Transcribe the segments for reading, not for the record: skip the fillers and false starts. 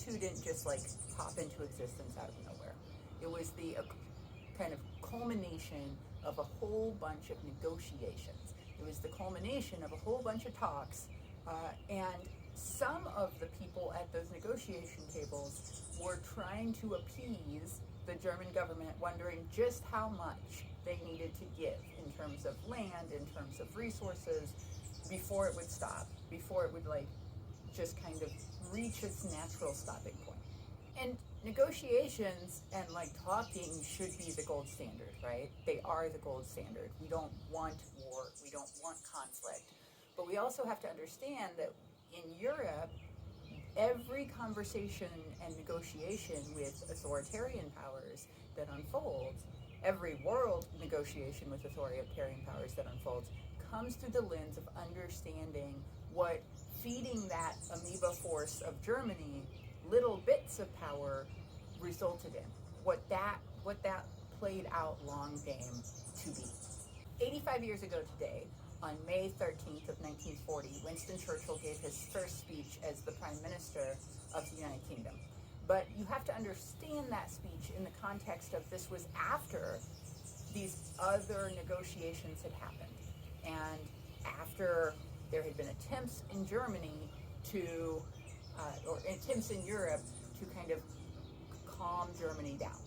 II didn't just like pop into existence out of nowhere. It was the kind of culmination of a whole bunch of negotiations. It was the culmination of a whole bunch of talks, and some of the people at those negotiation tables were trying to appease the German government, wondering just how much they needed to give in terms of land, in terms of resources, before it would stop, before it would like just kind of reach its natural stopping point. And negotiations and like talking should be the gold standard, right? They are the gold standard. We don't want war, we don't want conflict. But we also have to understand that in Europe, every conversation and negotiation with authoritarian powers that unfolds, every world negotiation with authoritarian powers that unfolds, comes through the lens of understanding what feeding that amoeba force of Germany little bits of power resulted in, what that played out long game to be. 85 years ago today, on May 13th of 1940, Winston Churchill gave his first speech as the Prime Minister of the United Kingdom. But you have to understand that speech in the context of this was after these other negotiations had happened, and after there had been attempts in Germany to, or attempts in Europe to kind of calm Germany down.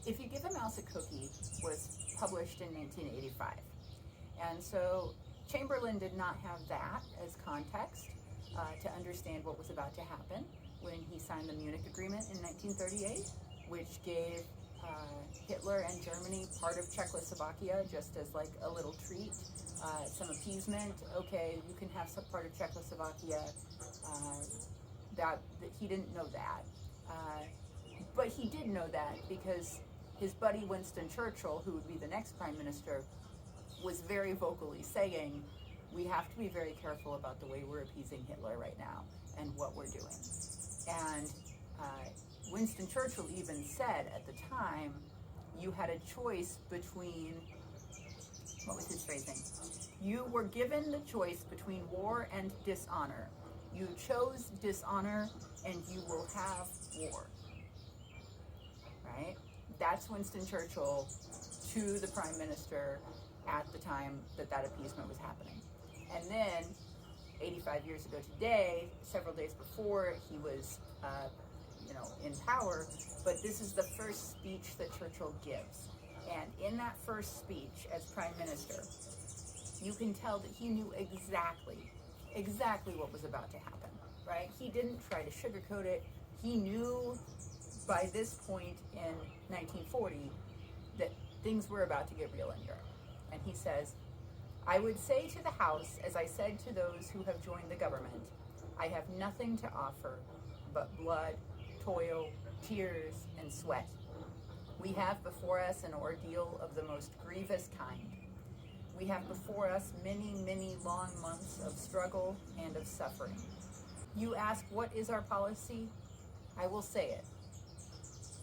If You Give a Mouse a Cookie was published in 1985. And so Chamberlain did not have that as context to understand what was about to happen when he signed the Munich Agreement in 1938, which gave Hitler and Germany part of Czechoslovakia just as like a little treat, some appeasement. Okay, you can have some part of Czechoslovakia. That he didn't know that. But he did know that because his buddy Winston Churchill, who would be the next prime minister, was very vocally saying, we have to be very careful about the way we're appeasing Hitler right now and what we're doing. And Winston Churchill even said at the time, you had a choice between, what was his phrasing? You were given the choice between war and dishonor. You chose dishonor and you will have war. Right? That's Winston Churchill to the Prime Minister at the time that that appeasement was happening. And then 85 years ago today, several days before he was in power, but this is the first speech that Churchill gives. And in that first speech as Prime Minister, you can tell that he knew exactly what was about to happen, right? He didn't try to sugarcoat it. He knew by this point in 1940 that things were about to get real in Europe. And he says, I would say to the House, as I said to those who have joined the government, I have nothing to offer but blood, toil, tears, and sweat. We have before us an ordeal of the most grievous kind. We have before us many, many long months of struggle and of suffering. You ask, what is our policy? I will say it.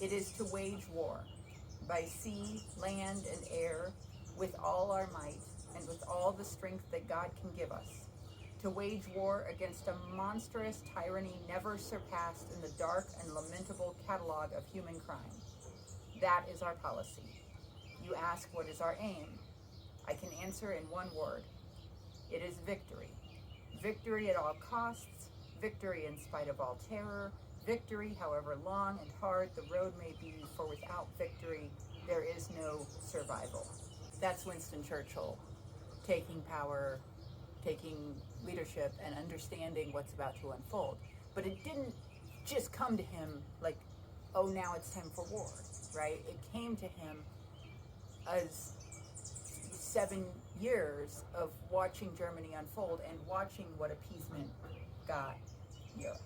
It is to wage war by sea, land, and air with all our might and with all the strength that God can give us. To wage war against a monstrous tyranny never surpassed in the dark and lamentable catalog of human crime. That is our policy. You ask, what is our aim? I can answer in one word. It is victory. Victory at all costs, victory in spite of all terror, victory however long and hard the road may be, for without victory, there is no survival. That's Winston Churchill taking power, taking leadership, and understanding what's about to unfold. But it didn't just come to him like, oh, now it's time for war, right? It came to him as 7 years of watching Germany unfold and watching what appeasement got Europe.